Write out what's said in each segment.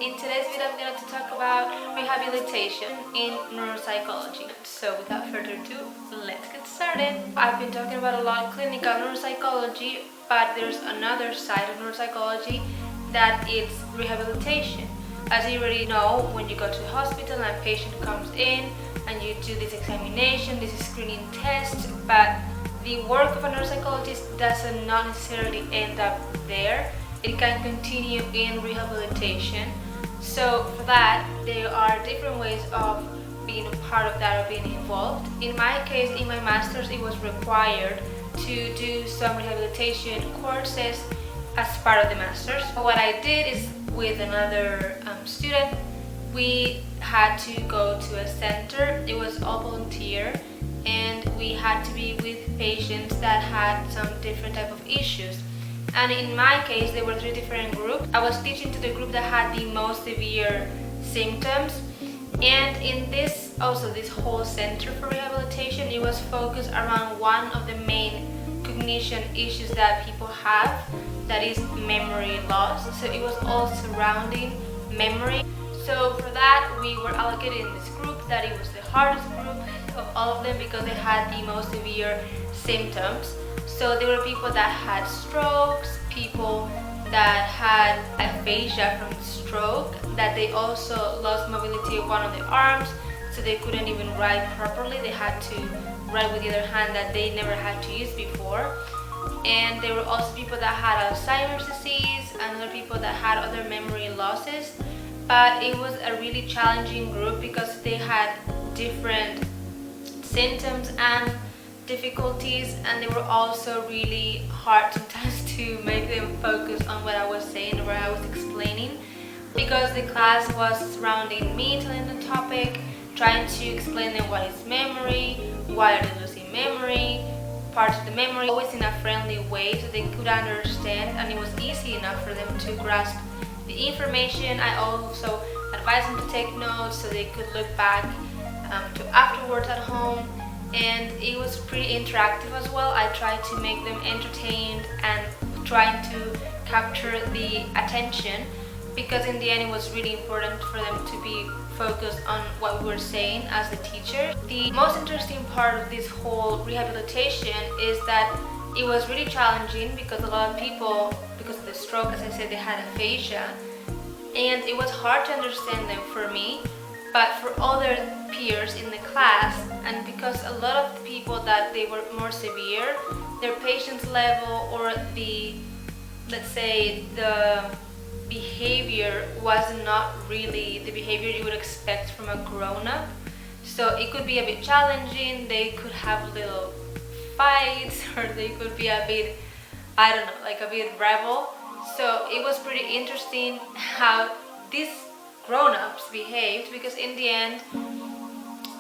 In today's video I'm going to talk about rehabilitation in neuropsychology. So without further ado, let's get started. I've been talking about a lot of clinical neuropsychology, but there's another side of neuropsychology that is rehabilitation. As you already know, when you go to the hospital and a patient comes in and you do this examination, this screening test, but the work of a neuropsychologist doesn't not necessarily end up there. It can continue in rehabilitation. So for that, there are different ways of being a part of that or being involved. In my case, in my master's, it was required to do some rehabilitation courses as part of the master's. What I did is with another student, we had to go to a center. It was all volunteer, and we had to be with patients that had some different type of issues. And in my case, there were 3 different groups. I was teaching to the group that had the most severe symptoms. And in this whole center for rehabilitation, it was focused around one of the main cognition issues that people have, that is memory loss. So it was all surrounding memory. So for that, we were allocated in this group that it was the hardest group of all of them because they had the most severe symptoms. So there were people that had strokes, people that had aphasia from stroke, that they also lost mobility of one of the arms, so they couldn't even write properly. They had to write with the other hand that they never had to use before. And there were also people that had Alzheimer's disease and other people that had other memory losses. But it was a really challenging group because they had different symptoms and difficulties, and they were also really hard sometimes to make them focus on what I was saying or what I was explaining, because the class was surrounding me telling the topic, trying to explain them what is memory, why are they losing memory, parts of the memory, always in a friendly way so they could understand, and it was easy enough for them to grasp the information. I also advised them to take notes so they could look back to afterwards at home. And it was pretty interactive as well. I tried to make them entertained and trying to capture the attention, because in the end it was really important for them to be focused on what we were saying as the teacher. The most interesting part of this whole rehabilitation is that it was really challenging because a lot of people, because of the stroke, as I said, they had aphasia, and it was hard to understand them for me, but for other peers in the class. And because a lot of the people that they were more severe, their patience level or the, let's say, the behavior was not really the behavior you would expect from a grown-up. So it could be a bit challenging. They could have little fights, or they could be a bit, I don't know, like a bit rebel. So it was pretty interesting how these grown-ups behaved, because in the end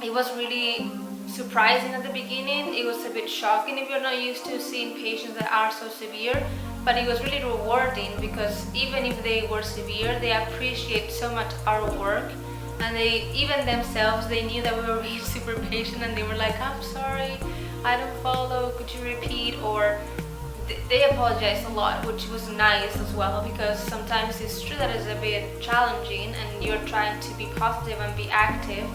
it was really surprising at the beginning. It was a bit shocking if you're not used to seeing patients that are so severe, but it was really rewarding because even if they were severe, they appreciate so much our work, and they even themselves, they knew that we were being super patient, and they were like, I'm sorry, I don't follow, could you repeat? Or they apologized a lot, which was nice as well, because sometimes it's true that it's a bit challenging and you're trying to be positive and be active,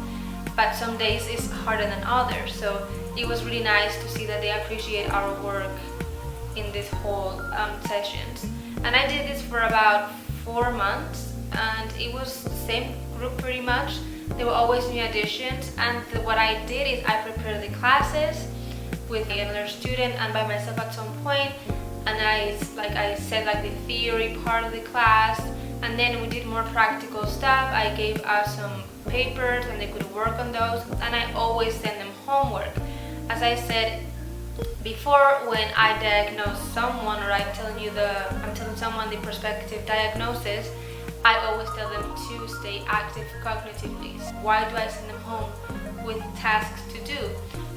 but some days it's harder than others. So it was really nice to see that they appreciate our work in this whole sessions. And I did this for about 4 months, and it was the same group pretty much. There were always new additions, and what I did is I prepared the classes with another student and by myself at some point, and I said the theory part of the class, and then we did more practical stuff. I gave us some papers and they could work on those, and I always send them homework. As I said before, when I diagnose someone, or I'm telling someone the prospective diagnosis, I always tell them to stay active cognitively. Why do I send them home with tasks to do?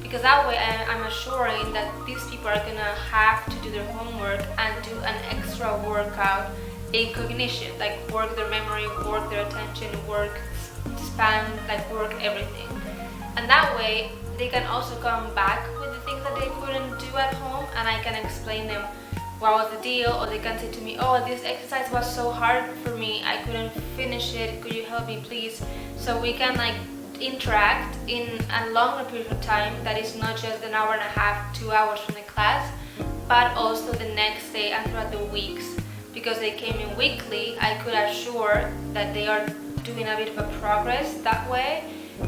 Because that way I'm assuring that these people are gonna have to do their homework and do an extra workout in cognition, like work their memory, work their attention, work span, work everything. And that way they can also come back with the things that they couldn't do at home, and I can explain them what was the deal, or they can say to me, oh, this exercise was so hard for me, I couldn't finish it, could you help me please? So we can like interact in a longer period of time that is not just an hour and a half, 2 hours from the class, but also the next day and throughout the weeks. Because they came in weekly, I could assure that they are doing a bit of a progress that way.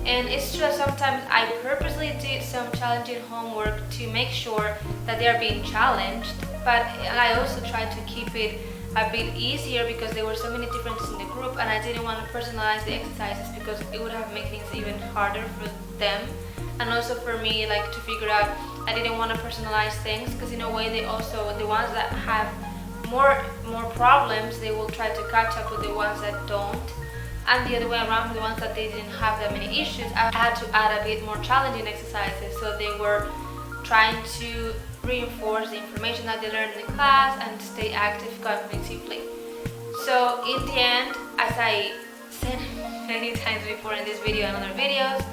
And it's just sometimes I purposely did some challenging homework to make sure that they are being challenged, but I also tried to keep it a bit easier because there were so many differences in the group, and I didn't want to personalize the exercises because it would have made things even harder for them, and also for me, like, to figure out, I didn't want to personalize things because in a way they also, the ones that have more problems, they will try to catch up with the ones that don't, and the other way around, for the ones that they didn't have that many issues, I had to add a bit more challenging exercises, so they were trying to reinforce the information that they learned in the class and stay active cognitively. So in the end, as I said many times before in this video and other videos,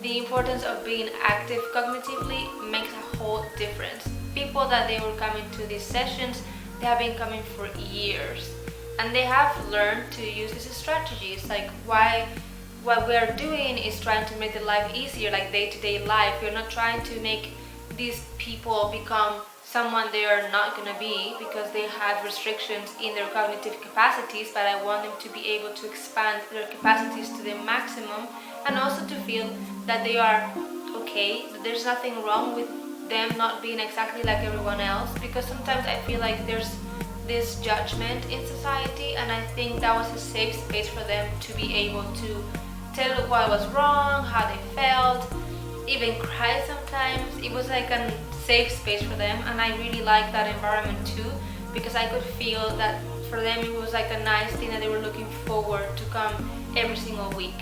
the importance of being active cognitively makes a whole difference. People that they were coming to these sessions, they have been coming for years, and they have learned to use these strategies. Like, what we are doing is trying to make the life easier, like day-to-day life. We're not trying to make these people become someone they are not going to be because they have restrictions in their cognitive capacities, but I want them to be able to expand their capacities to the maximum, and also to feel that they are okay, that there's nothing wrong with them not being exactly like everyone else, because sometimes I feel like there's this judgment in society, and I think that was a safe space for them to be able to tell what was wrong, how they felt, even cry sometimes. It was like a safe space for them, and I really liked that environment too, because I could feel that for them it was like a nice thing that they were looking forward to come every single week.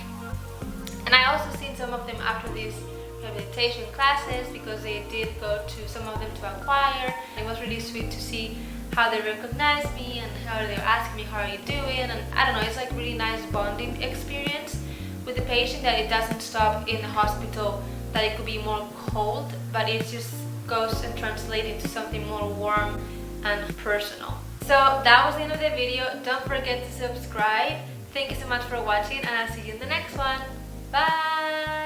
And I also seen some of them after these rehabilitation classes, because they did go to some of them to acquire. It was really sweet to see how they recognized me and how they were asking me, how are you doing? And I don't know, it's like really nice bonding experience with the patient, that it doesn't stop in the hospital, that it could be more cold, but it just goes and translates into something more warm and personal. So that was the end of the video. Don't forget to subscribe. Thank you so much for watching, and I'll see you in the next one. Bye!